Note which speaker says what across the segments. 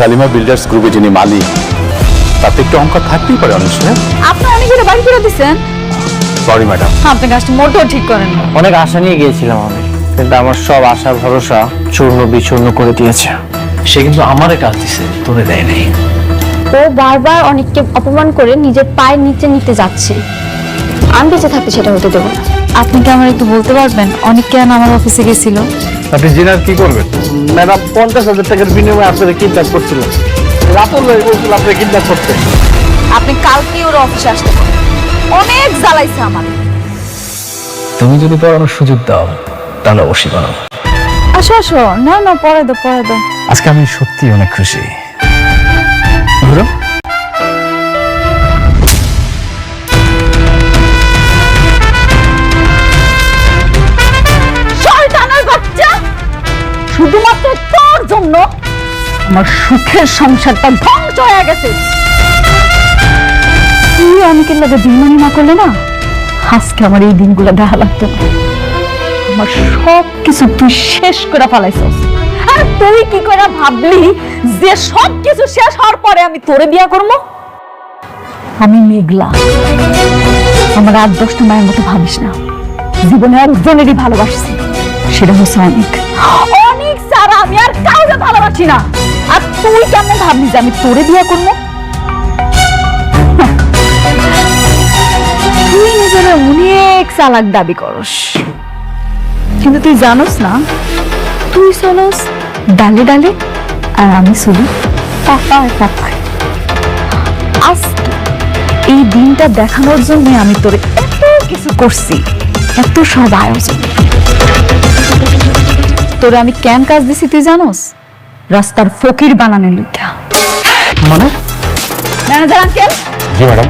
Speaker 1: Salima builders গ্রুপে যিনি মালিক তাতে একটু অঙ্ক থাকতেই পারে অনেক সময়।
Speaker 2: আপনি অনেকের বাড়ি করে দিচ্ছেন।
Speaker 1: সরি ম্যাডাম,
Speaker 2: আপনি কাজটা মোটেও ঠিক করেন না।
Speaker 3: অনেক আশা নিয়ে গিয়েছিলাম আমি, কিন্তু আমার সব আশা ভরসা চূর্ণ বিচূর্ণ করে দিয়েছে।
Speaker 4: সে কিন্তু আমারে কাজ দিছে, তোরে দেয় নাই।
Speaker 5: ও বারবার অনেককে অপমান করে নিজের পায়ের নিচে নিতে যাচ্ছে। আমি বেঁচে থাকতে সেটা হতে দেবো না।
Speaker 2: আপনি কি আমার একটু বলতে পারবেন অনেক কেন আমার অফিসে গেছিল?
Speaker 1: আপনি জেনার কি করবেন?
Speaker 3: ম্যাডাম 50,000 টাকার বিনিময়ে আপনাদের কিডন্যাপ করছিল। রাতুল ভাই বলছিল আপনাকে কিডন্যাপ করতে।
Speaker 2: আপনি কালকে ওর অফিসে আসতে পারেন। অনেক জ্বালাইছে আমার।
Speaker 4: তুমি যদি পড়ানোর সুযোগ দাও তাহলে অবশ্যই পড়াবো।
Speaker 2: আসো আসো, না না পরে দাও পরে দাও।
Speaker 4: আজকে আমি সত্যি অনেক খুশি। ঘুরো।
Speaker 2: শয়তানের বাচ্চা, শুধুমাত্র তোর জন্য আমার সুখের সংসারটা ধ্বংস হয়ে গেছে। তুই অনেকের লাগে বেইমানি না করলে না, আজকে আমার এই দিনগুলো দেখা লাগতো না। আমার সব কিছু তুই শেষ করে ফেলাইছস। আর তুই কি করে ভাবলি যে সব কিছু শেষ হওয়ার পরে আমি তোরে বিয়া করবো? আমি মেঘলা, আমার 8-10টা মায়ের মতো ভাবিস না। জীবনে একজনেরই ভালোবাসছি, সেটা হচ্ছে অনেক। অনেক সারা আমি আর কাউকে ভালোবাসি না। আর তুই কেমন ভাবলি যে আমি তোরে বিয়া করবো? তুই নিজের অনেক চালাক দাবি করস, কিন্তু তুই জানোস না তুই চলস ডালে ডালে আর আমি চলি পাতায় পাতায়। আজ এই দিনটা দেখানোর জন্য আমি তোরে এত কিছু করছি, এত সব আয়োজন। তোরে আমি কেন কাজ দিছি তুই জানোস? রাস্তার ফকির বানানোর লইগা।
Speaker 4: মানে?
Speaker 2: ম্যানেজার আঙ্কেল,
Speaker 1: জি ম্যাডাম।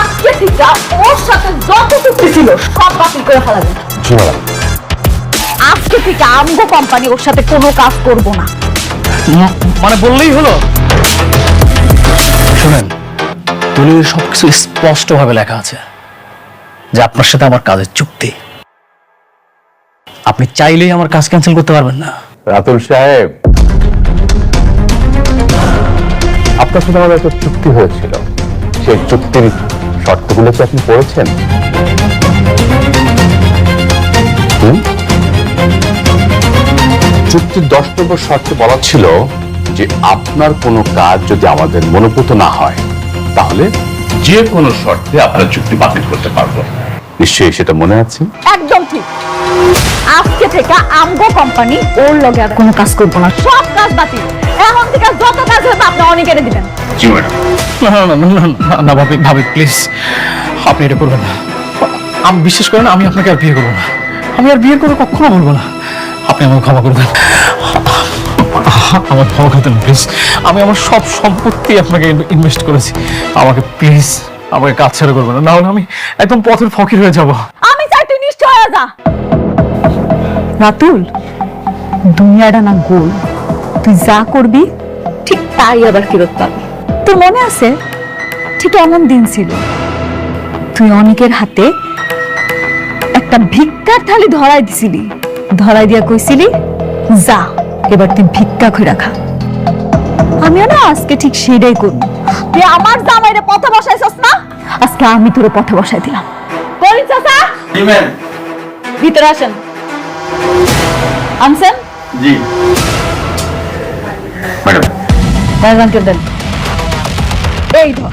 Speaker 2: আজকে থেকে ওর সাথে যত চুক্তি ছিল সব বাতিল করে ফেলাবেন।
Speaker 1: জি ম্যাডাম।
Speaker 2: আজকে থেকে আমগো কোম্পানি ওর সাথে কোনো কাজ করব না।
Speaker 4: মানে বললেই হলো? শুনেন, দলিলের সবকিছু স্পষ্ট ভাবে লেখা আছে যে আপনার সাথে আমার কাজের চুক্তি। আপনি চাইলেই আমার কাজ ক্যান্সেল করতে পারবেন না।
Speaker 1: রাতুল সাহেব, আপনার সাথে আমাদের একটা চুক্তি হয়েছিল, সেই চুক্তির শর্তগুলো কি আপনি পড়েছেন? চুক্তির 10 নম্বর শর্তে বলা ছিল যে আপনার কোনো কাজ যদি আমাদের মনোপুত না হয় তাহলে যে কোনো শর্তে আপনার চুক্তি বাতিল করতে পারবো। নিশ্চয়ই সেটা মনে আছে?
Speaker 2: একদম ঠিক। আজকে থেকে আমগো কোম্পানি ওর লগে আর কোনো কাজ করব না, সব কাজ বাতিল। এখন থেকে যত কাজ হবে আপনি অনেক এনে দিবেন।
Speaker 1: জি ম্যাডাম।
Speaker 4: না ভাবি, ভাবি প্লিজ, আপনি এটা করবেন না। আমি বিশ্বাস করেন, আমি আপনাকে আর বিয়ে করবো না। আমি আর বিয়ের করে কখনো বলবো না। আপনি আমাকে ক্ষমা করবেন, আমার ক্ষমা করতেন প্লিজ। আমি আমার সব সম্পত্তি আপনাকে ইনভেস্ট করেছি। আমাকে প্লিজ, আমাকে কাজ ছেড়ে করবেন না, নাহলে আমি একদম পথের ফকির হয়ে যাব।
Speaker 2: আমি চাই তুই নিশ্চয় হয়ে যা। রাতুল, দুনিয়াটা না গোল, তুই যা করবি ঠিক তাই আবার ফেরত পাবি। তোর মনে আছে ঠিক এমন দিন ছিল, তুই অনেকের হাতে একটা ভিক্ষার থালি ধরাই দিছিলি, ধরাই দিয়া কইছিলি যা এবার তুই ভিক্ষা করে খা। আমিও না আজকে ঠিক সেটাই করব। তুই আমার জামাইরে পথে বসাইছস না, আজকে আমি তোরে পথে বসাই দিলাম। করিন চাচা,
Speaker 1: জি ম্যাম।
Speaker 2: ভিতরে আসেন। আনছেন?
Speaker 1: জি ম্যাডাম।
Speaker 2: ম্যানেজারকে দেন। এই ধর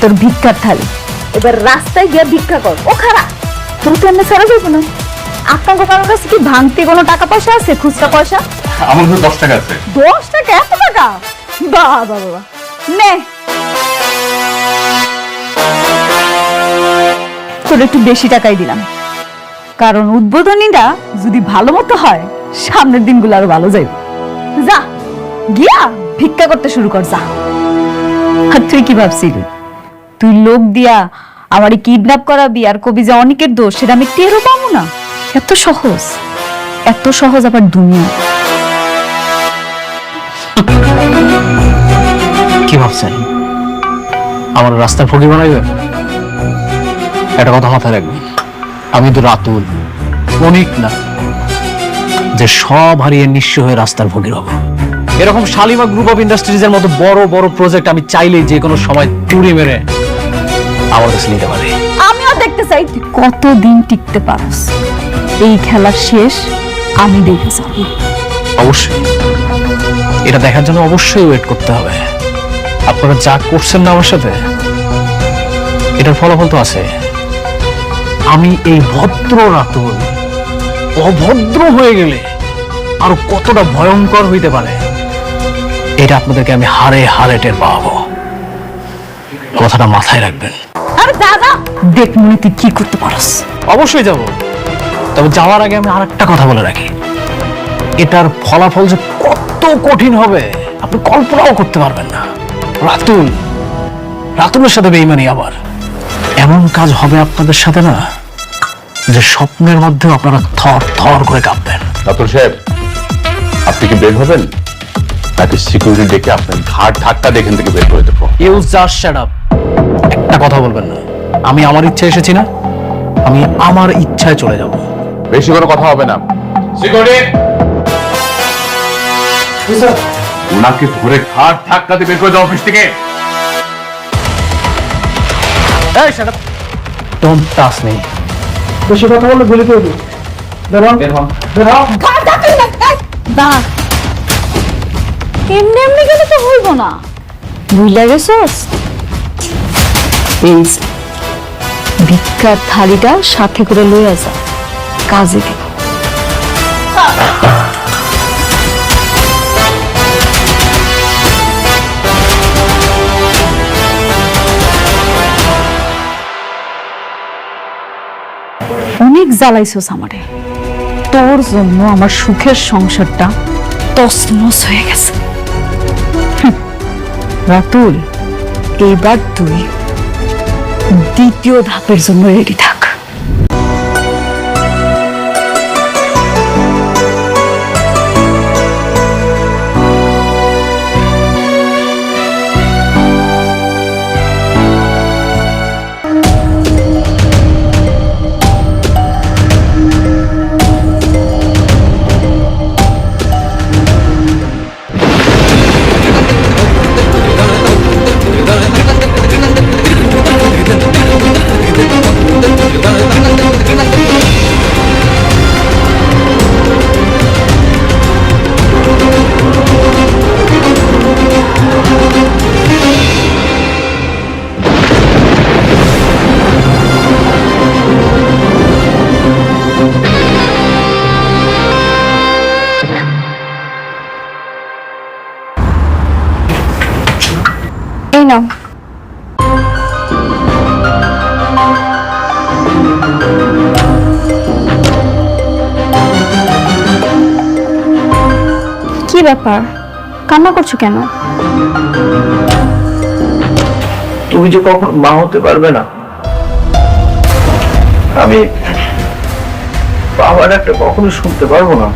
Speaker 2: তোর ভিক্ষার থালি, এবার রাস্তায় গিয়ে ভিক্ষা কর। ও খারাপ, তোর তো এমনি ছাড়া যাবো না। আপনার কারোর কাছে কি ভাঙতে কোনো টাকা পয়সা আছে? খুচরা পয়সা?
Speaker 1: আমার কাছে 10 টাকা আছে।
Speaker 2: 10 টাকা? এত টাকা? বাহ বাহ বাহ, নে তোর একটু বেশি টাকাই দিলাম, কারণ উদ্বোধনীটা যদি ভালো মতো হয় সামনের দিনগুলো আরো ভালো যাবে। যা গিয়া ভিক্ষা করতে শুরু কর, যা। আর তুই কি ভাবছিলি তুই লোক দিয়া আমারই কিডন্যাপ করাবি আর কবি যে অনেকের দোষ সেটা আমি টেরও পাবো না? এত সহজ, এত সহজ আবার দুনিয়া।
Speaker 4: কি ভাবছেন আমার রাস্তার ফকির বানাইবে? একটা কথা মাথায় রাখবেন, আমি তো রাতুল, অনেক না। যে সব হারিয়ে নিঃস্ব হয়ে রাস্তার ভোগী হব। এরকম শালিমা গ্রুপ অফ ইন্ডাস্ট্রিজের মতো বড় বড় প্রজেক্ট আমি চাইলেই যে কোনো সময় তুড়ি মেরে আমার কাছে নিতে পারি।
Speaker 2: আমিও দেখতে চাই তুই কতদিন টিকতে পারস। এই খেলার শেষ আমি দেখে যাব।
Speaker 4: অবশ্যই এটা দেখার জন্য অবশ্যই ওয়েট করতে হবে। আপনারা যা করছেন না আমার সাথে, এটার ফলাফল তো আছে। আমি এই ভদ্র রাতুল অভদ্র হয়ে গেলে আরো কতটা ভয়ঙ্কর হইতে পারে এটা আপনাদেরকে আমি হারে হারে টের পাবো। কথাটা মাথায় রাখবেন।
Speaker 2: আরে দাদা দেখ মনে তুই কি করতে পারস।
Speaker 4: অবশ্যই যাব, তবে যাওয়ার আগে আমি আরেকটা কথা বলে রাখি, এটার ফলাফল যে কত কঠিন হবে আপনি কল্পনাও করতে পারবেন না। রাতুলের সাথে বেইমানি, আবার এমন কাজ হবে আপনাদের সাথে না যে স্বপ্নের মধ্যেও আপনারা থর থর করে কাঁপবেন।
Speaker 1: রাতুল সাহেব, আপনি কি বের হবেন নাকি সিকিউরিটি ডেকে আপনার ঘাট ধাক্কা দিয়ে এখান থেকে বের করে দেবো?
Speaker 4: You just shut up. একটা কথা বলবেন না। আমি আমার ইচ্ছায় এসেছি না, আমি আমার ইচ্ছায় চলে যাব।
Speaker 1: বেশি কোনো কথা হবে না। সিকিউরিটি, ওনাকে ধরে ঘাট ধাক্কা দিয়ে বের করে দাও অফিস থেকে।
Speaker 4: এই shut up, don't touch me.
Speaker 3: বেশি কথা বললে গুলি করে দিই। বের হন, বের হন।
Speaker 2: দাঁড়, এমনি এমনি গেলে তো হইব না। বুঝলা গেছস? এই যে, ভিক্ষার থালিটা সাথে করে লইয়া যা, কাজে দিব। অনেক জ্বালাইছস আমারে, তোর জন্য আমার সুখের সংসারটা তছনছ হয়ে গেছে। রাতুল, এইবার তুই দ্বিতীয় ধাপের জন্য রেডি থাক।
Speaker 5: এই নাও। কি ব্যাপার, কান্না করছো কেন?
Speaker 3: তুমি যে কখন মা হতে পারবে না, আমি বাবার একটা কখনো শুনতে পারবো না।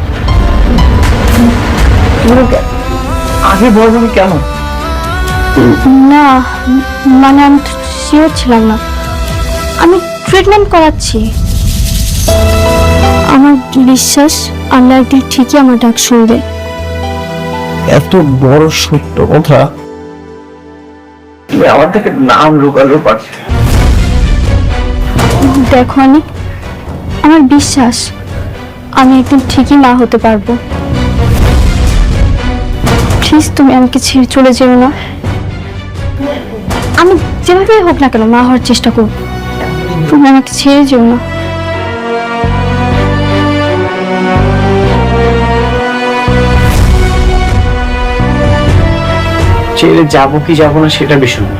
Speaker 3: তুমি আগে বলবো কেন?
Speaker 5: না মানে আমি শিওর ছিলাম না। আমি ট্রিটমেন্ট করাচ্ছি। আমার বিশ্বাস আল্লাহ একদিন ঠিকই আমার ডাক শুনবে।
Speaker 3: এত বড় সত্য কথা তুমি আমার থেকে নাম লুকালো পারছো।
Speaker 5: দেখো আমি, আমার বিশ্বাস আমি একদিন ঠিকই মা হতে পারবো। প্লিজ তুমি আমাকে ছেড়ে চলে যেও না। আমি যেভাবেই হোক না কেন মা হওয়ার চেষ্টা করব। তুমি আমাকে ছেড়ে যেও না।
Speaker 3: ছেড়ে যাবো কি যাবো না সেটা বিষয় না।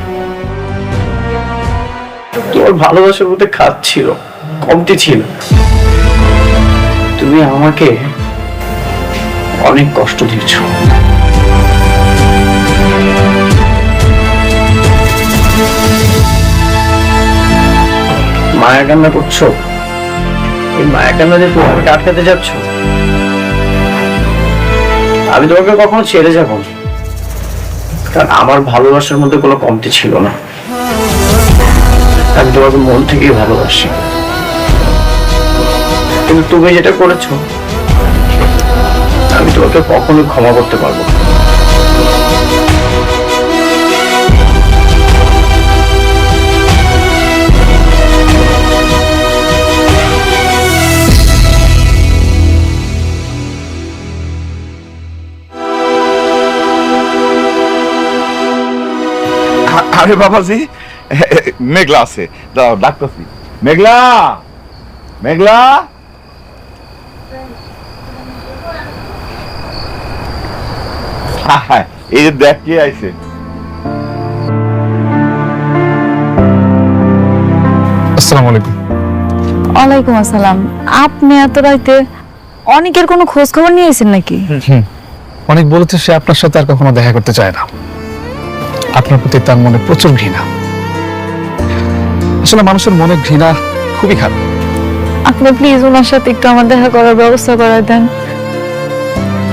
Speaker 3: তোমার ভালোবাসার মধ্যে খাত ছিল, কমতি ছিল। তুমি আমাকে অনেক কষ্ট দিয়েছো। মায়া কান্না করছো, এই মায়া কান্না যে তুমি আমাকে আটকাতে যাচ্ছ। আমি তোমাকে কখনো ছেড়ে যাবো না, কারণ আমার ভালোবাসার মধ্যে কোনো কমতি ছিল না। আমি তোমাকে মন থেকেই ভালোবাসি। কিন্তু তুমি যেটা করেছো
Speaker 1: তোমাকে কখনো ক্ষমা করতে পারবো না।
Speaker 6: আরে বাবাজি, মেঘলা আছে, দাও ডাকতেছি। মেঘলা, মেঘলা, এই যে দেখ কে আইছে।
Speaker 4: আসসালামু আলাইকুম।
Speaker 2: ওয়ালাইকুম আসসালাম। আপনি এত রাইতে অনেকের কোনো খোঁজ খবর নিয়েছেন নাকি?
Speaker 4: অনেক বলেছে সে আপনার সাথে আর কখনো দেখা করতে চায় না, আপনার প্রতি তার মনে প্রচুর ঘৃণা। আসলে মানুষের মনে ঘৃণা খুবই খারাপ।
Speaker 2: আপনি প্লিজ ওনার সাথে একটু আমার দেখা করার ব্যবস্থা করে দেন,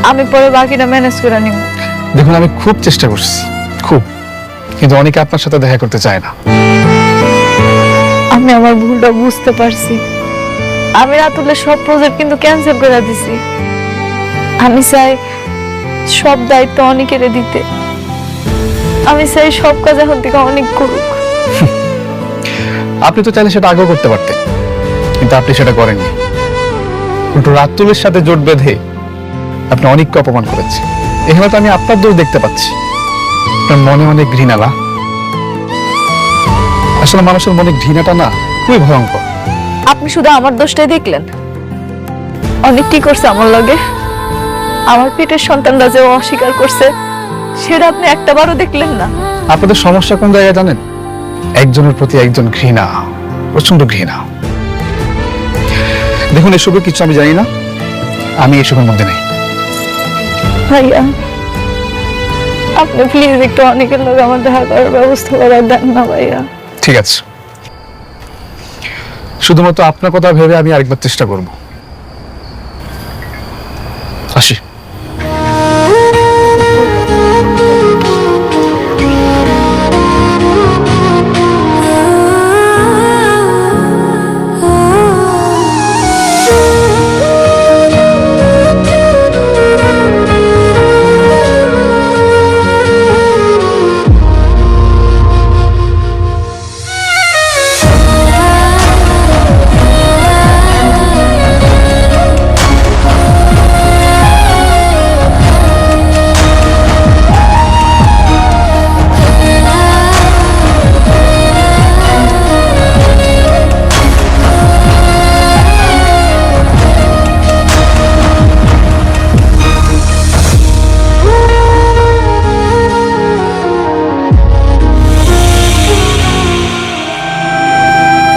Speaker 2: আমি পরে বাকিটা ম্যানেজ করে নিব।
Speaker 4: দেখুন, আমি খুব চেষ্টা করছি, খুব, কিন্তু অনেকে আপনার সাথে দেখা করতে চায় না।
Speaker 2: আমি আমার ভুলটা বুঝতে পারছি। আমি রাতুলের সব প্রজেক্ট কিন্তু ক্যান্সেল করে দিছি। আমি চাই সব দায়িত্ব অনেকেরে দিতে। আমি চাই সব কাজ এখন থেকে অনেক করুক।
Speaker 4: আপনি তো চাইলে সেটা আগেও করতে পারতেন, কিন্তু আপনি সেটা করেননি। উল্টো রাতুলের সাথে জোট বেঁধে আপনি অনেককে অপমান করেছেন। এখানে তো আমি আপনার দোষ দেখতে পাচ্ছি। আপনার মনে অনেক ঘৃণা না? আসলে মানুষের মনে ঘৃণাটা না খুবই ভয়ঙ্কর।
Speaker 2: আপনি শুধু আমার দোষটাই দেখলেন। অনেক কি করছে আমার লগে, আমার পেটের সন্তানরা যে অস্বীকার করছে সেটা আপনি একটাবারও দেখলেন না।
Speaker 4: আপনাদের সমস্যা কোন জায়গায় জানেন? একজনের প্রতি একজন ঘৃণা, প্রচন্ড ঘৃণা। দেখুন, এসবের কিছু আমি জানি না, আমি এসবের মধ্যে নেই।
Speaker 2: ভাইয়া, আপনি প্লিজ একটু অনেকের লোক আমার দেখা করার ব্যবস্থা করে দেন না ভাইয়া।
Speaker 4: ঠিক আছে, শুধুমাত্র আপনার কথা ভেবে আমি আরেকবার চেষ্টা করব। আসি।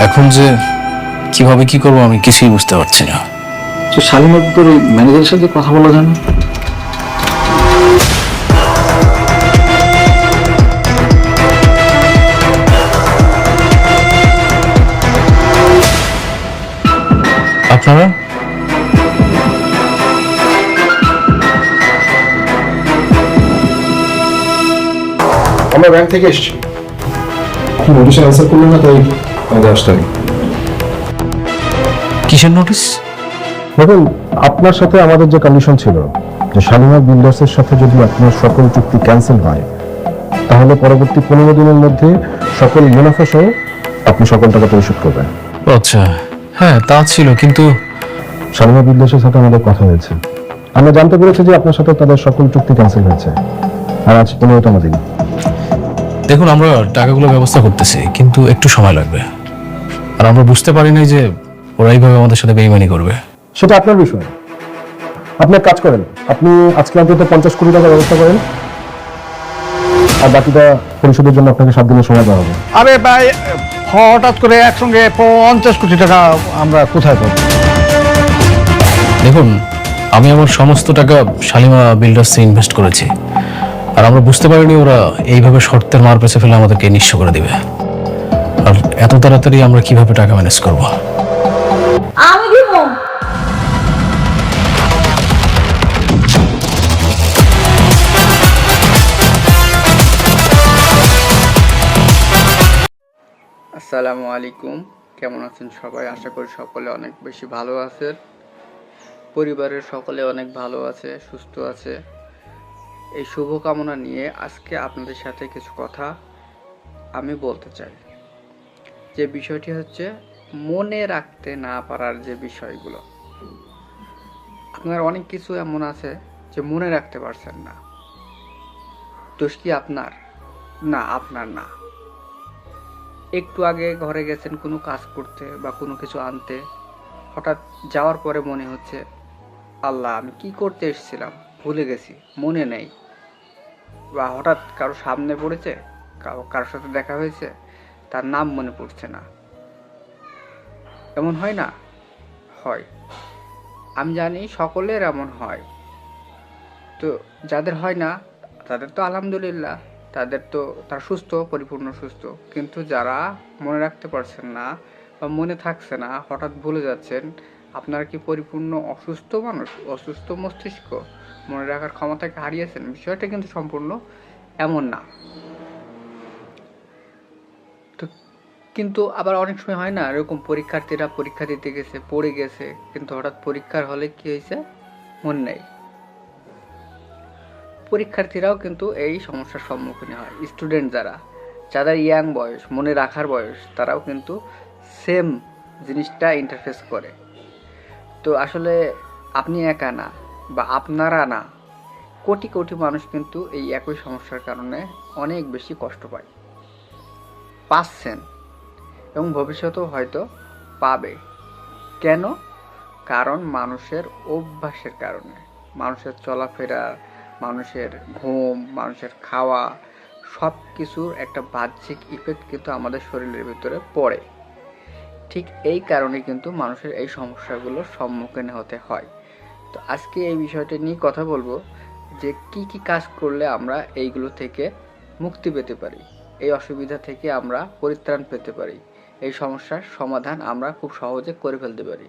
Speaker 7: এখন যে কিভাবে কি করবো আমি কিছুই বুঝতে পারছি না।
Speaker 3: তো শালিমার তোর ম্যানেজারের সাথে কথা বলা যায় না?
Speaker 7: আপনারা
Speaker 8: আমরা ব্যাংক থেকে এসেছি। নোটিশে অ্যান্সার করলেন না, তাই আমাদের আসতে হবে।
Speaker 7: কিসের নোটিশ?
Speaker 8: দেখুন, আপনার সাথে আমাদের যে কন্ডিশন ছিল যে শালিমার বিল্ডার্সের সাথে যদি আপনার সকল চুক্তি ক্যান্সেল হয় তাহলে পরবর্তী 15 দিনের মধ্যে সকল মুনাফা সহ আপনি সকল টাকা পরিশোধ করবেন।
Speaker 7: আচ্ছা, হ্যাঁ তা ছিল, কিন্তু
Speaker 8: শালিমা বিল্ডার্সের সাথে আমাদের কথা হয়েছে। আমরা জানতে পেরেছি যে আপনার সাথে তাদের সকল চুক্তি ক্যান্সেল হয়েছে, আর আজ 15তম দিন।
Speaker 7: দেখুন, আমরা টাকাগুলো ব্যবস্থা করতেছি, কিন্তু একটু সময় লাগবে। আর আমরা বুঝতে পারি নাই যে ওরা এইভাবে আমাদের সাথে বেইমানি করবে।
Speaker 8: সেটা আপনার বিষয়। আপনি এক কাজ করেন, আপনি আজকে অন্তত 50 কোটি টাকা ব্যবস্থা করেন, আর বাকিটা পরিশোধের জন্য আপনাকে 7 দিনের সময় দেওয়া হবে।
Speaker 3: আরে ভাই, হঠাৎ করে একসঙ্গে 50 কোটি টাকা আমরা কোথায় পাবো?
Speaker 7: দেখুন, আমি আমার সমস্ত টাকা শালিমা বিল্ডার্সে ইনভেস্ট করেছি, আর আমরা বুঝতে পারিনি ওরা এইভাবে শর্তের মার পেছে ফেলে আমাদেরকে নিঃস্ব করে দিবে। আর এত তাড়াতাড়ি আমরা কিভাবে টাকা ম্যানেজ করব?
Speaker 2: আমি দিব।
Speaker 9: আসসালামু আলাইকুম, কেমন আছেন সবাই? আশা করি সকলে অনেক বেশি ভালো আছেন। পরিবারের সকলে অনেক ভালো আছে, সুস্থ আছে। এই শুভকামনা নিয়ে আজকে আপনাদের সাথে কিছু কথা আমি বলতে চাই। যে বিষয়টি হচ্ছে মনে রাখতে না পারার যে বিষয়গুলো। আপনার অনেক কিছু এমন আছে যে মনে রাখতে পারছেন না। দোষ কি আপনার? না, আপনার না। একটু আগে ঘরে গেছেন কোনো কাজ করতে বা কোনো কিছু আনতে, হঠাৎ যাওয়ার পরে মনে হচ্ছে আল্লাহ আমি কি করতে এসেছিলাম, ভুলে গেছি, মনে নেই। বা হঠাৎ কারো সামনে পড়েছে, কারোর সাথে দেখা হয়েছে, তার নাম মনে পড়ছে না। এমন হয় না? হয়। আমি জানি সকলের এমন হয়। তো যাদের হয় না তাদের তো আলহামদুলিল্লাহ, তারা সুস্থ, পরিপূর্ণ সুস্থ। কিন্তু যারা মনে রাখতে পারছেন না বা মনে থাকছে না, হঠাৎ ভুলে যাচ্ছেন, আপনারা কি পরিপূর্ণ অসুস্থ মানুষ, অসুস্থ মস্তিষ্ক, মনে রাখার ক্ষমতাকে হারিয়েছেন? বিষয়টা কিন্তু সম্পূর্ণ এমন না। তো কিন্তু আবার অনেক সময় হয় না এরকম, পরীক্ষার্থীরা পরীক্ষা দিতে গেছে, পড়ে গেছে, কিন্তু হঠাৎ পরীক্ষার হলে কি হয়েছে মনে নেই। পরীক্ষার্থীরাও কিন্তু এই সমস্যার সম্মুখীন হয়। স্টুডেন্ট যাদের ইয়াং বয়স, মনে রাখার বয়স, তারাও কিন্তু সেম জিনিসটা ইন্টারফেস করে। তো আসলে আপনি একা না বা আপনারা না, কোটি কোটি মানুষ কিন্তু এই একই সমস্যার কারণে অনেক বেশি কষ্ট পাচ্ছেন এবং ভবিষ্যতেও হয়তো পাবে। কেন? কারণ মানুষের অভ্যাসের কারণে, মানুষের চলাফেরা, মানুষের ঘুম, মানুষের খাওয়া, সব কিছুর একটা বাহ্যিক ইফেক্ট কিন্তু আমাদের শরীরের ভিতরে পড়ে। ঠিক এই কারণে কিন্তু মানুষের এই সমস্যাগুলোর সম্মুখীন হতে হয়। তো আজকে এই বিষয়টা নিয়ে কথা বলবো যে কি কি কাজ করলে আমরা এইগুলো থেকে মুক্তি পেতে পারি, এই অসুবিধা থেকে আমরা পরিত্রাণ পেতে পারি, এই সমস্যার সমাধান আমরা খুব সহজে করে ফেলতে পারি।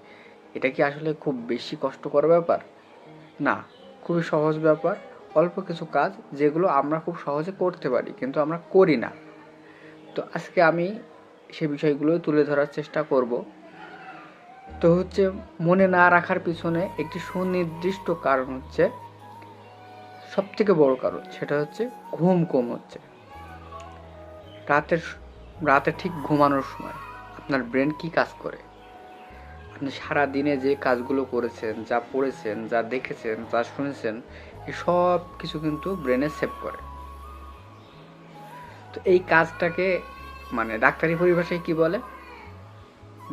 Speaker 9: এটা কি আসলে খুব বেশি কষ্টকর ব্যাপার? না, খুবই সহজ ব্যাপার। অল্প কিছু কাজ যেগুলো আমরা খুব সহজে করতে পারি কিন্তু আমরা করি না। তো আজকে আমি সে বিষয়গুলো তুলে ধরার চেষ্টা করব। তো হচ্ছে মনে না রাখার পিছনে একটি সুনির্দিষ্ট কারণ হচ্ছে, সব থেকে বড় কারণ, সেটা হচ্ছে ঘুম কম হচ্ছে। রাতে ঠিক ঘুমানোর সময় আপনার ব্রেন কি কাজ করে? আপনি সারা দিনে যে কাজগুলো করেছেন, যা পড়েছেন, যা দেখেছেন, যা শুনেছেন, এই সব কিছু কিন্তু ব্রেনে সেভ করে। তো এই কাজটাকে মানে ডাক্তারি পরিভাষায় কি বলে?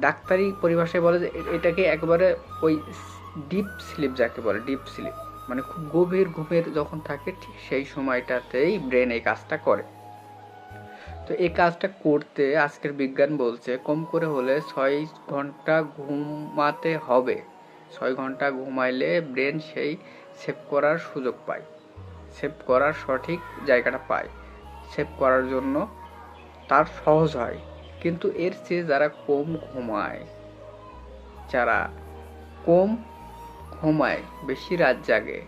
Speaker 9: ডাক্তারি পরিভাষায় বলে যে এটাকে একবারে ওই ডিপ স্লিপ যাকে বলে, ডিপ স্লিপ মানে খুব গভীর ঘুমের যখন থাকে, ঠিক সেই সময়টাতেই ব্রেন এই কাজটা করে। তো এই কাজটা করতে আজকের বিজ্ঞান বলছে কম করে হলে 6 ঘন্টা ঘুমাতে হবে। 6 ঘন্টা ঘুমাইলে ব্রেন সেই সেভ করার সুযোগ পায়, সেভ করার সঠিক জায়গাটা পায়, সেভ করার জন্য তার সহজ হয়। কিন্তু এর চেয়ে যারা কম ঘুমায়, বেশি রাত জাগে,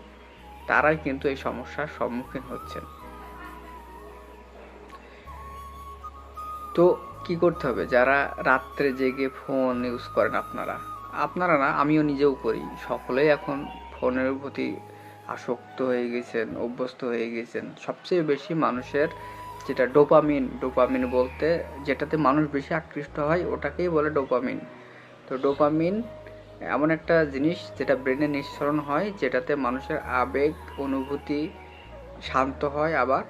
Speaker 9: তারাই কিন্তু এই সমস্যার সম্মুখীন হচ্ছেন। তো কি করতে হবে? যারা রাত্রে জেগে ফোন ইউজ করেন, আপনারা না, আমিও নিজেও করি, সকলেই এখন ফোনের প্রতি আসক্ত হয়ে গেছেন, অভ্যস্ত হয়ে গেছেন। সবচেয়ে বেশি মানুষের যেটা ডোপামিন বলতে যেটাতে মানুষ বেশি আকৃষ্ট হয় ওটাকেই বলে ডোপামিন। তো ডোপামিন এমন একটা জিনিস যেটা ব্রেনে নিঃসরণ হয়, যেটাতে মানুষের আবেগ অনুভূতি শান্ত হয় আবার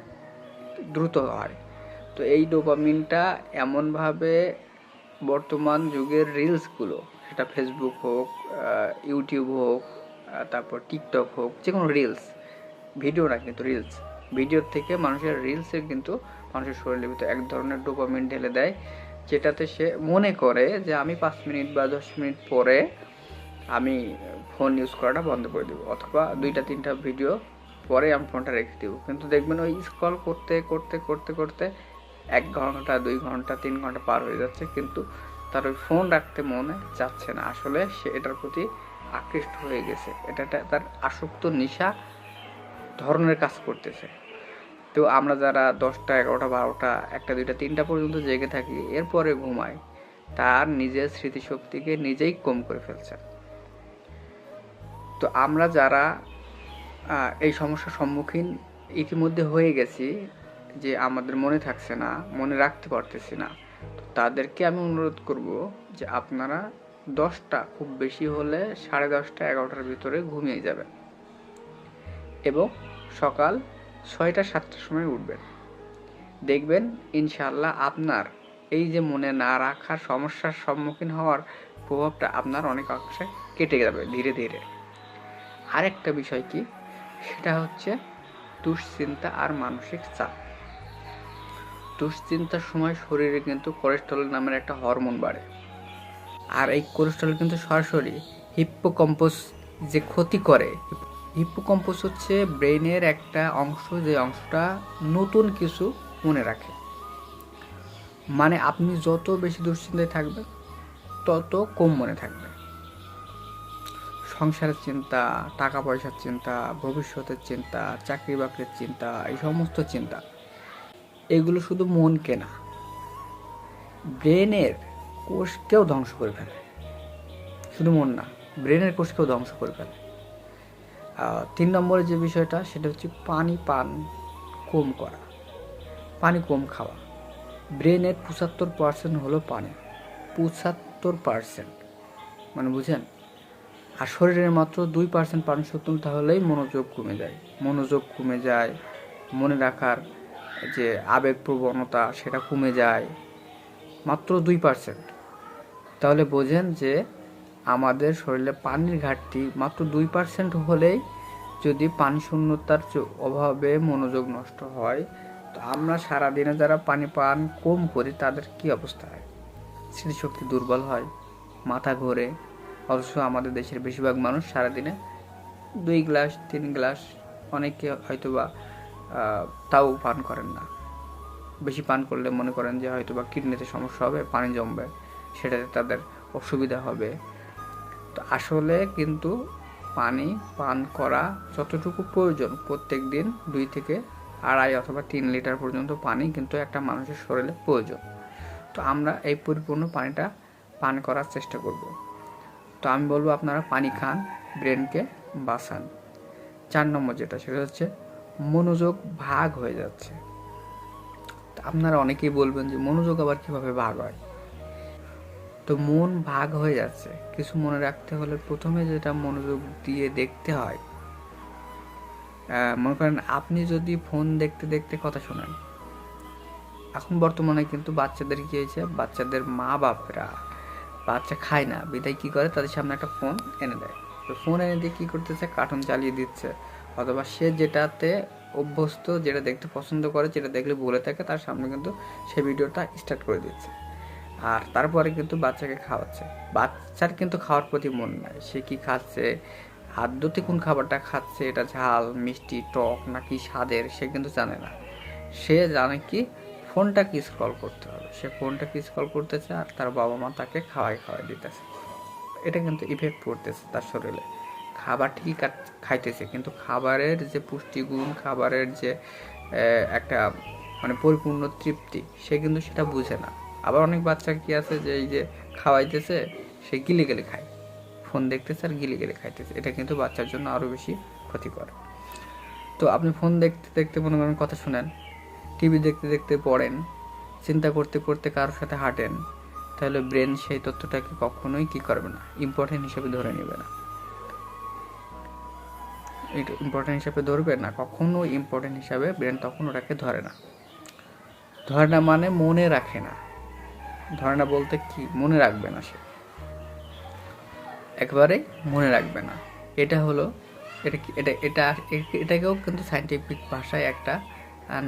Speaker 9: দ্রুত হয়। তো এই ডোপামিনটা এমনভাবে বর্তমান যুগের রিলসগুলো, সেটা ফেসবুক হোক, ইউটিউব হোক, তারপর টিকটক হোক, যে কোনো রিলস, ভিডিও না কিন্তু রিলস, ভিডিওর থেকে মানুষের রিলসে কিন্তু মানুষের শরীরের ভিতরে এক ধরনের ডোপামিন ঢেলে দেয়, যেটাতে সে মনে করে যে আমি 5 মিনিট বা 10 মিনিট পরে আমি ফোন ইউজ করাটা বন্ধ করে দেবো, অথবা 2-3টা ভিডিও পরে আমি ফোনটা রেখে দেবো। কিন্তু দেখবেন ওই স্ক্রল করতে করতে করতে করতে 1 ঘন্টা, 2 ঘন্টা, 3 ঘন্টা পার হয়ে যাচ্ছে, কিন্তু তার ওই ফোন রাখতে মনে যাচ্ছে না। আসলে সে এটার প্রতি আকৃষ্ট হয়ে গেছে, এটা তার আসক্ত নেশা ধরনের কাজ করতেছে। তো আমরা যারা 10টা, 11টা, 12টা, 1টা, 2টা, 3টা পর্যন্ত জেগে থাকি, এরপরে ঘুমাই, তার নিজের স্মৃতিশক্তিকে নিজেই কম করে ফেলছে। তো আমরা যারা এই সমস্যার সম্মুখীন ইতিমধ্যে হয়ে গেছি, যে আমাদের মনে থাকছে না, মনে রাখতে পারতেছি না, তো তাদেরকে আমি অনুরোধ করব যে আপনারা 10টা, খুব বেশি হলে 10:30, 11টার ভিতরে ঘুমিয়ে যাবেন এবং সকাল 6টা 7টার সময় উঠবেন। দেখবেন ইনশাআল্লাহ আপনার এই যে মনে না রাখার সমস্যার সম্মুখীন হওয়ার প্রভাবটা আপনার অনেক অংশে কেটে যাবে ধীরে ধীরে। আরেকটা বিষয় কি, সেটা হচ্ছে দুশ্চিন্তা আর মানসিক চাপ। দুশ্চিন্তার সময় শরীরে কিন্তু কোলেস্টেরল নামের একটা হরমোন বাড়ে, আর এই কোলেস্টেরল কিন্তু সরাসরি হিপ্পোক্যাম্পাস যে ক্ষতি করে। হিপ্পোক্যাম্পাস হচ্ছে ব্রেনের একটা অংশ, যে অংশটা নতুন কিছু মনে রাখে। মানে আপনি যত বেশি দুশ্চিন্তায় থাকবেন তত কম মনে থাকবে। সংসারের চিন্তা, টাকা পয়সার চিন্তা, ভবিষ্যতের চিন্তা, চাকরি বাকরির চিন্তা, এই সমস্ত চিন্তা, এগুলো শুধু মনকে না, ব্রেনের কোষকেও ধ্বংস করে ফেলে। শুধু মন না, ব্রেনের কোষকেও ধ্বংস করে ফেলে। 3 নম্বরে যে বিষয়টা, সেটা হচ্ছে পানি পান কম করা, পানি কম খাওয়া। ব্রেনের 75% হলো পানি, 75%, মানে বুঝেন। আর শরীরের মাত্র 2% পানি শোধন, তাহলেই মনোযোগ কমে যায়। মনোযোগ কমে যায়, মনে রাখার যে আবেগ প্রবণতা সেটা কমে যায়, মাত্র 2%। তাহলে বোঝেন যে আমাদের শরীরে পানির ঘাটতি মাত্র 2% হলেই যদি পানি শূন্যতার অভাবে মনোযোগ নষ্ট হয়, তো আমরা সারাদিনে যারা পানি পান কম করি তাদের কি অবস্থা হয়? স্মৃতিশক্তি দুর্বল হয়, মাথা ঘোরে। অবশ্য আমাদের দেশের বেশিরভাগ মানুষ সারাদিনে 2 গ্লাস 3 গ্লাস, অনেকে হয়তোবা তাও পান করেন না। বেশি পান করলে মনে করেন যে হয়তোবা কিডনিতে সমস্যা হবে, পানি জমবে, সেটাতে তাদের অসুবিধা হবে। তো আসলে কিন্তু পানি পান করা যতটুকু প্রয়োজন, প্রত্যেক দিন 2 থেকে 2.5 অথবা 3 লিটার পর্যন্ত পানি কিন্তু একটা মানুষের শরীরে প্রয়োজন। তো আমরা এই পরিপূর্ণ পানিটা পান করার চেষ্টা করব। তো আমি বলবো আপনারা পানি খান, ব্রেনকে বাঁচান। 4 নম্বর যেটা, সেটা হচ্ছে মনোযোগ ভাগ হয়ে যাচ্ছে। তো আপনারা অনেকেই বলবেন যে মনোযোগ আবার কিভাবে ভাগ হয়? তো মন ভাগ হয়ে যাচ্ছে, কিছু মনে রাখতে হলে প্রথমে যেটা মনোযোগ দিয়ে দেখতে হয়, মনে করেন আপনি যদি ফোন দেখতে দেখতে কথা শোনেন, এখন বর্তমানে কিন্তু বাচ্চাদের কি হয়েছে, বাচ্চাদের মা বাপরা বাচ্চা খায় না বিদায় কি করে, তাদের সামনে একটা ফোন এনে দেয়। তো ফোন এনে দিয়ে কী করতেছে, কার্টুন চালিয়ে দিচ্ছে, অথবা সে যেটাতে অভ্যস্ত, যেটা দেখতে পছন্দ করে, যেটা দেখলে বলে থাকে, তার সামনে কিন্তু সে ভিডিওটা স্টার্ট করে দিচ্ছে। আর তারপরে কিন্তু বাচ্চাকে খাওয়াচ্ছে। বাচ্চার কিন্তু খাওয়ার প্রতি মন নাই, সে কি খাচ্ছে, আদতে কোন খাবারটা খাচ্ছে, এটা ঝাল, মিষ্টি, টক নাকি স্বাদের, সে কিন্তু জানে না। সে জানে কি ফোনটাকে স্ক্রল করতে হবে, সে ফোনটাকে স্ক্রল করতেছে, আর তার বাবা মা তাকে খাওয়াই দিতেছে। এটা কিন্তু ইফেক্ট পড়তেছে তার শরীরে। খাবার ঠিকই খাইতেছে, কিন্তু খাবারের যে পুষ্টিগুণ, খাবারের যে একটা মানে পরিপূর্ণ তৃপ্তি, সে কিন্তু সেটা বুঝে না। আবার অনেক বাচ্চা কি আছে যে এই যে খাওয়াইতেছে, সে গিলে গেলে খায়, ফোন দেখতেছে আর গিলে গেলে খাইতেছে। এটা কিন্তু বাচ্চার জন্য আরও বেশি ক্ষতিকর। তো আপনি ফোন দেখতে দেখতে মনে করেন কথা শুনেন, টিভি দেখতে দেখতে পড়েন, চিন্তা করতে করতে কারোর সাথে হাঁটেন, তাহলে ব্রেন সেই তথ্যটাকে কখনোই কি করবে না, ইম্পর্টেন্ট হিসেবে ধরে নেবে না। এটা ইম্পর্টেন্ট হিসেবে ধরবে না, কখনো ইম্পর্টেন্ট হিসাবে ব্রেন তখন ওটাকে ধরে না। ধরে না মানে মনে রাখে না। ধরে না বলতে কি, মনে রাখবে না, সে একবারে মনে রাখবে না। এটা হলো এটাকেও কিন্তু সায়েন্টিফিক ভাষায় একটা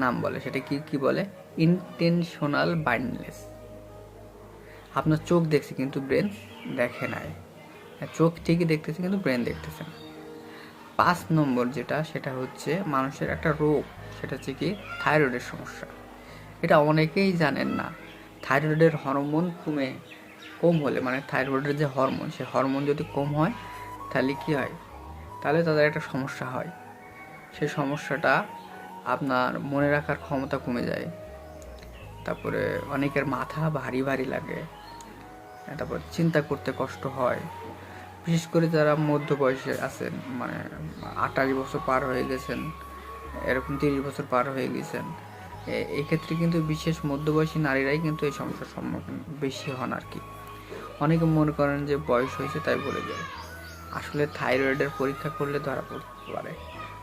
Speaker 9: নাম বলে, সেটা কি বলে, ইন্টেনশনাল ব্লাইন্ডনেস। আপনার চোখ দেখছে কিন্তু ব্রেন দেখে নাই, চোখ ঠিকই দেখতেছে কিন্তু ব্রেন দেখতেছে না। 5 নম্বর যেটা, সেটা হচ্ছে মানুষের একটা রোগ, সেটা হচ্ছে কি থাইরয়েডের সমস্যা। এটা অনেকেই জানেন না। থাইরয়েডের হরমোন কম হলে, মানে থাইরয়েডের যে হরমোন, সে হরমোন যদি কম হয় তাহলে কি হয়, তাহলে তাদের একটা সমস্যা হয়। সেই সমস্যাটা আপনার মনে রাখার ক্ষমতা কমে যায়, তারপরে অনেকের মাথা ভারী ভারী লাগে, তারপর চিন্তা করতে কষ্ট হয়, বিশেষ করে যারা মধ্য বয়সে আছেন, মানে 28 বছর পার হয়ে গেছেন, এরকম 30 বছর পার হয়ে গেছেন, এই ক্ষেত্রে কিন্তু বিশেষ মধ্যবয়সী নারীরাই কিন্তু এই সমস্যার সম্মুখীন বেশি হন আর কি। অনেকে মনে করেন যে বয়স হয়েছে তাই বলে যায়, আসলে থাইরয়েডের পরীক্ষা করলে ধরা পড়তে পারে।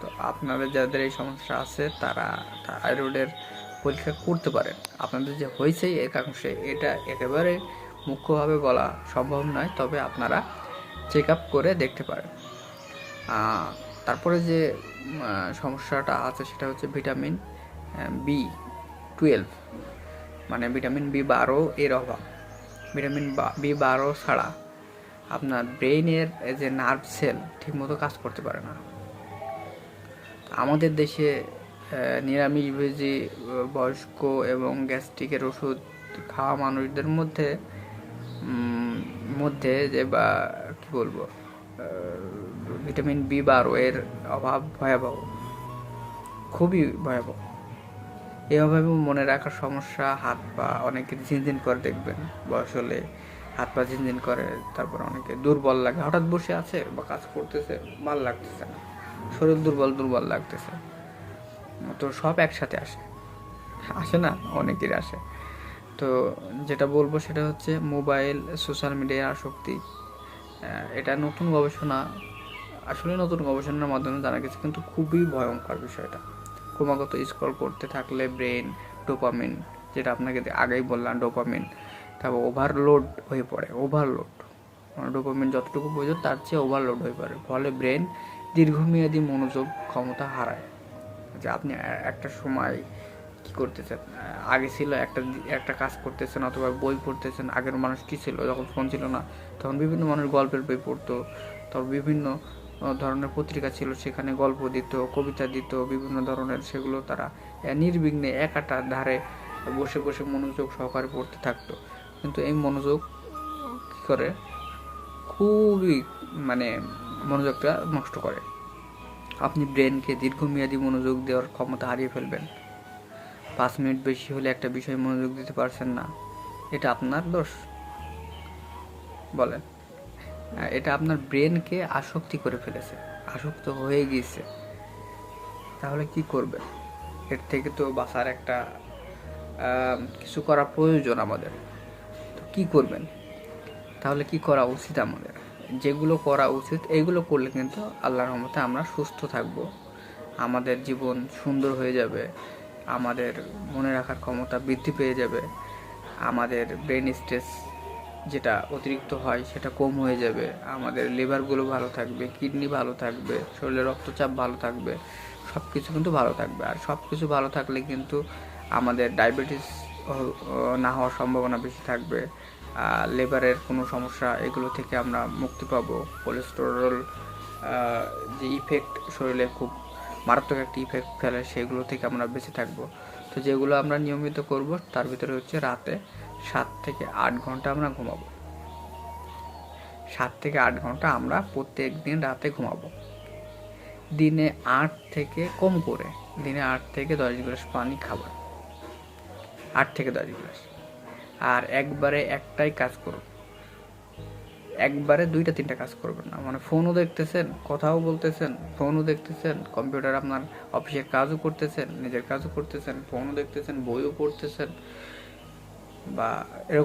Speaker 9: তো আপনাদের যাদের এই সমস্যা আছে তারা থাইরয়েডের পরীক্ষা করতে পারেন। আপনাদের যে হয়েছে একাংশে এটা একেবারে মুখ্যভাবে বলা সম্ভব নয়, তবে আপনারা চেক আপ করে দেখতে পারেন। তারপরে যে সমস্যাটা আছে সেটা হচ্ছে ভিটামিন B12, মানে ভিটামিন B12 এর অভাব। ভিটামিন B12 ছাড়া আপনার ব্রেইনের যে নার্ভ সেল ঠিকমতো কাজ করতে পারে না। আমাদের দেশে নিরামিষভোজী বয়স্ক এবং গ্যাস্ট্রিকের ওষুধ খাওয়া মানুষদের মধ্যে যে বা কি বলবো, ভিটামিন B12 এর অভাব ভয়াবহ, খুবই ভয়াবহ। এই অভাবে মনে রাখার সমস্যা, হাত পা অনেকে ঝিনঝিন করে, দেখবেন বয়স হলে হাত পা ঝিনঝিন করে। তারপর অনেকে দুর্বল লাগে, হঠাৎ বসে আছে বা কাজ করতেছে ভালো লাগতেছে না, শরীর দুর্বল লাগতেছে। তো সব একসাথে আসে না, অনেকেরই আসে। তো যেটা বলবো সেটা হচ্ছে মোবাইল, সোশ্যাল মিডিয়ার আসক্তি। এটা নতুন গবেষণার মাধ্যমে জানা গেছে, কিন্তু খুবই ভয়ঙ্কর বিষয়টা। ক্রমাগত স্ক্রল করতে থাকলে ব্রেন ডোপামিন, যেটা আপনাকে আগেই বললাম, ডোপামিন তারপর ওভারলোড হয়ে পড়ে। ডোপামিন যতটুকু প্রয়োজন তার চেয়ে ওভারলোড হয়ে পড়ে, ফলে ব্রেন দীর্ঘমেয়াদী মনোযোগ ক্ষমতা হারায়। যে আপনি একটা সময় কি করতেছেন, আগে ছিল একটা কাজ করতেছেন অথবা বই পড়তেছেন। আগের মানুষ কি ছিল, যখন ফোন ছিল না তখন বিভিন্ন মানুষ গল্পের বই পড়তো, তারপর বিভিন্ন ধরনের পত্রিকা ছিল, সেখানে গল্প দিত, কবিতা দিত, বিভিন্ন ধরনের, সেগুলো তারা নির্বিঘ্নে একাটা ধারে বসে বসে মনোযোগ সহকারে পড়তে থাকতো। কিন্তু এই মনোযোগ কী করে, খুবই মানে মনোযোগটা নষ্ট করে। আপনি ব্রেনকে দীর্ঘমেয়াদী মনোযোগ দেওয়ার ক্ষমতা হারিয়ে ফেলবেন। 5 মিনিট বেশি হলে একটা বিষয়ে মনোযোগ দিতে পারছেন না, এটা আপনার দোষ? বলেন। এটা আপনার ব্রেনকে আসক্তি করে ফেলেছে, আসক্ত হয়ে গিয়েছে। তাহলে কি করবেন? এর থেকে তো বাঁচার একটা কিছু করা প্রয়োজন আমাদের। তো কি করবেন? তাহলে কি করা উচিত আমাদের? যেগুলো করা উচিত এইগুলো করলে কিন্তু আল্লাহর রহমতে আমরা সুস্থ থাকব, আমাদের জীবন সুন্দর হয়ে যাবে, আমাদের মনে রাখার ক্ষমতা বৃদ্ধি পেয়ে যাবে, আমাদের ব্রেন স্ট্রেস যেটা অতিরিক্ত হয় সেটা কম হয়ে যাবে, আমাদের লিভারগুলো ভালো থাকবে, কিডনি ভালো থাকবে, শরীরের রক্তচাপ ভালো থাকবে, সব কিছু কিন্তু ভালো থাকবে। আর সব কিছু ভালো থাকলে কিন্তু আমাদের ডায়াবেটিস না হওয়ার সম্ভাবনা বেশি থাকবে, লিভারের কোনো সমস্যা এগুলো থেকে আমরা মুক্তি পাবো, কোলেস্টেরল যে ইফেক্ট শরীরে খুব মারাত্মক একটা ইফেক্ট ফেলে সেগুলো থেকে আমরা বেঁচে থাকবো। তো যেগুলো আমরা নিয়মিত করব তার ভিতরে হচ্ছে রাতে 7 থেকে 8 ঘন্টা আমরা ঘুমাবো। 7 থেকে 8 ঘন্টা আমরা প্রত্যেক দিন রাতে ঘুমাবো। দিনে 8 থেকে কম করে দিনে 8 থেকে 10 গ্লাস পানি খাবেন, 8 থেকে 10 গ্লাস। আর একবারে একটাই কাজ করুন, একবারে 2-3টা কাজ করবেন না। মানে ফোনও দেখতেছেন, কথাও বলতেছেন, ফোনও দেখতেছেন, কম্পিউটার আপনার অফিসের কাজও করতেছেন, নিজের কাজও করতেছেন, ফোনও দেখতেছেন, বইও পড়তেছেন, বা এরকম